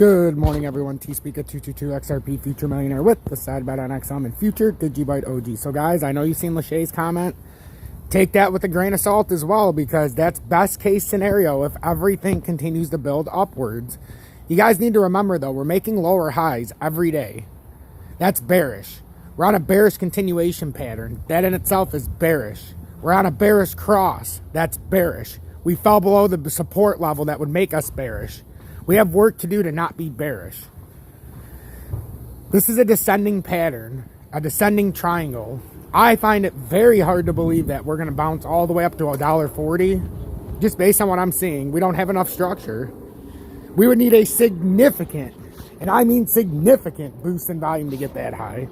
Good morning, everyone. T-Speaker 222 XRP Future Millionaire with the side bet on XM and Future Digibite OG. So, guys, I know you've seen Lachey's comment. Take that with a grain of salt as well, because that's best case scenario if everything continues to build upwards. You guys need to remember, though, we're making lower highs every day. That's bearish. We're on a bearish continuation pattern. That in itself is bearish. We're on a bearish cross. That's bearish. We fell below the support level that would make us bearish. We have work to do to not be bearish. This is a descending pattern, a descending triangle. I find it very hard to believe that we're going to bounce all the way up to $1.40. Just based on what I'm seeing, we don't have enough structure. We would need a significant, and I mean significant, boost in volume to get that high.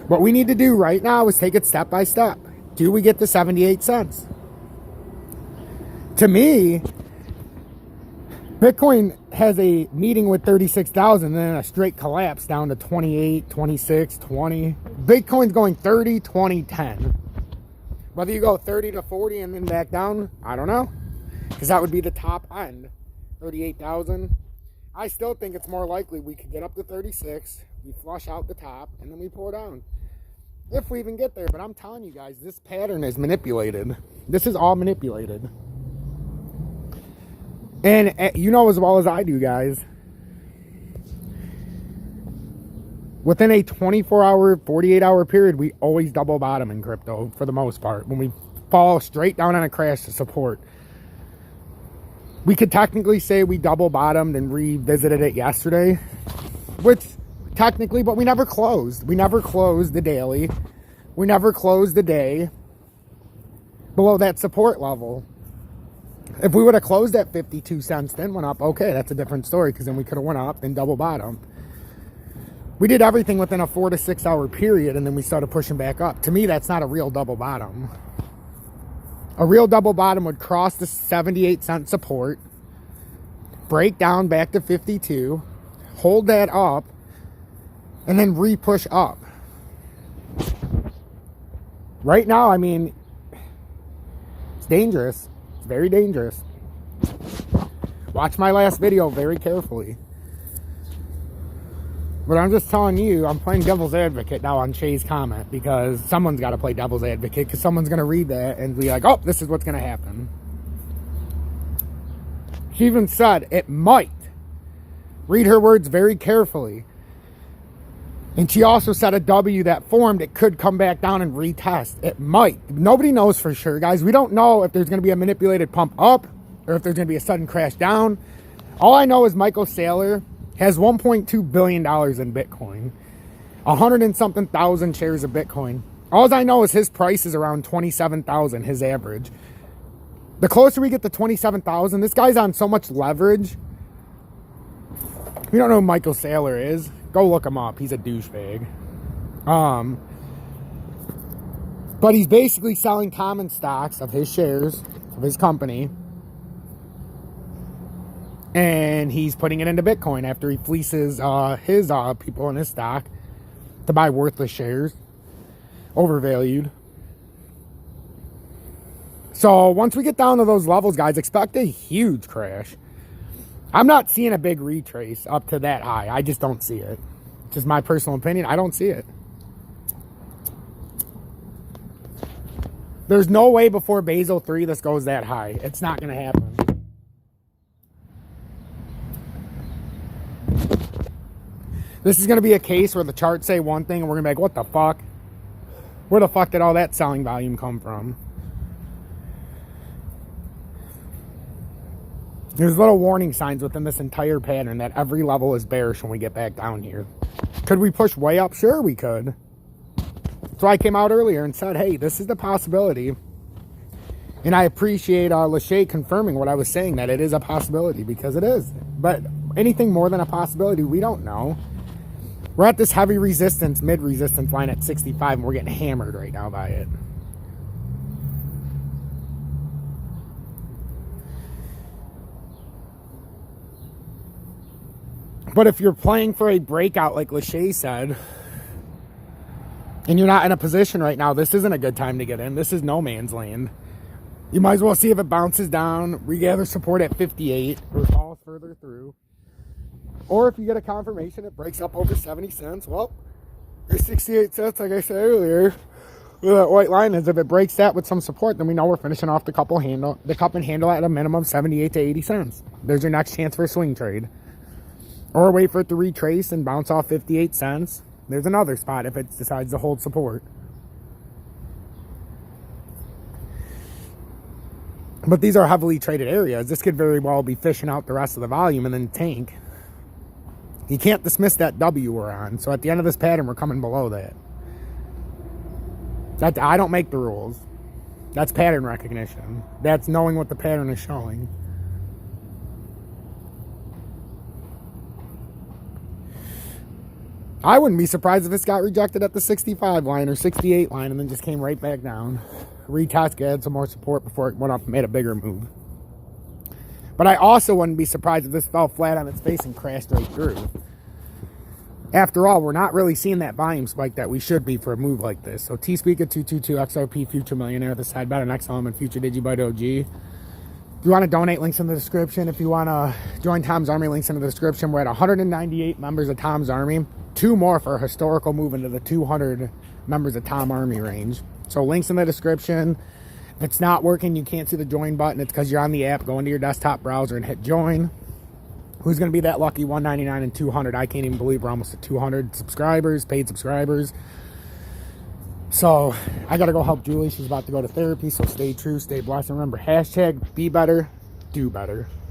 What we need to do right now is take it step by step. Do we get to 78 cents? To me, Bitcoin has a meeting with 36,000, then a straight collapse down to 28, 26, 20. Bitcoin's going 30, 20, 10. Whether you go 30 to 40 and then back down, I don't know. Because that would be the top end, 38,000. I still think it's more likely we could get up to 36, we flush out the top, and then we pull down. If we even get there. But I'm telling you guys, this pattern is manipulated. This is all manipulated. And you know as well as I do, guys, within a 24-hour, 48-hour period, we always double bottom in crypto for the most part. When we fall straight down on a crash to support, we could technically say we double bottomed and revisited it yesterday, which technically, but we never closed. We never closed the daily. We never closed the day below that support level. If we would have closed at 52 cents, then went up, okay, that's a different story, because then we could have went up and double bottom. We did everything within a 4 to 6 hour period, and then we started pushing back up. To me, that's not a real double bottom. A real double bottom would cross the 78 cent support, break down back to 52, hold that up, and then re-push up. Right now, I mean, it's dangerous. Very dangerous. Watch my last video very carefully. But I'm just telling you, I'm playing devil's advocate now on Shay's comment, because someone's got to play devil's advocate, because someone's going to read that and be like, oh, this is what's going to happen. She even said it might. Read her words very carefully. And she also said a W that formed, it could come back down and retest. It might. Nobody knows for sure, guys. We don't know if there's going to be a manipulated pump up or if there's going to be a sudden crash down. All I know is Michael Saylor has $1.2 billion in Bitcoin, 100 and something thousand shares of Bitcoin. All I know is his price is around 27,000, his average. The closer we get to 27,000, this guy's on so much leverage. If you don't know who Michael Saylor is, go look him up. He's a douchebag. But he's basically selling common stocks of his shares, of his company. And he's putting it into Bitcoin after he fleeces his people in his stock to buy worthless shares, overvalued. So once we get down to those levels, guys, expect a huge crash. I'm not seeing a big retrace up to that high. I just don't see it. Just my personal opinion. I don't see it. There's no way before Basel 3 this goes that high. It's not going to happen. This is going to be a case where the charts say one thing and we're going to be like, what the fuck? Where the fuck did all that selling volume come from? There's little warning signs within this entire pattern that every level is bearish when we get back down here. Could we push way up? Sure, we could. That's why I came out earlier and said, hey, this is the possibility. And I appreciate Lachey confirming what I was saying, that it is a possibility, because it is. But anything more than a possibility, we don't know. We're at this heavy resistance, mid-resistance line at 65, and we're getting hammered right now by it. But if you're playing for a breakout, like Lachey said, and you're not in a position right now, this isn't a good time to get in. This is no man's land. You might as well see if it bounces down, regather support at 58, or falls further through. Or if you get a confirmation it breaks up over 70 cents, well, there's 68 cents, like I said earlier. Where that white line is, if it breaks that with some support, then we know we're finishing off the cup and handle at a minimum 78 to 80 cents. There's your next chance for a swing trade. Or wait for it to retrace and bounce off 58 cents. There's another spot if it decides to hold support. But these are heavily traded areas. This could very well be fishing out the rest of the volume and then tank. You can't dismiss that W we're on. So at the end of this pattern, we're coming below that. I don't make the rules. That's pattern recognition. That's knowing what the pattern is showing. I wouldn't be surprised if this got rejected at the 65 line or 68 line and then just came right back down. Retest, add some more support before it went up and made a bigger move. But I also wouldn't be surprised if this fell flat on its face and crashed right through. After all, we're not really seeing that volume spike that we should be for a move like this. So T-Speak at 222, XRP Future Millionaire, the side bet on XLM and Future Digibyte OG. If you want to donate, links in the description. If you want to join Tom's Army, links in the description. We're at 198 members of Tom's Army. 2 more for a historical move into the 200 members of Tom Army range. So links in the description. If it's not working, you can't see the join button. It's because you're on the app. Go into your desktop browser and hit join. Who's going to be that lucky 199 and 200? I can't even believe we're almost at 200 subscribers, paid subscribers. So I got to go help Julie. She's about to go to therapy. So stay true, stay blessed. And remember, hashtag be better, do better.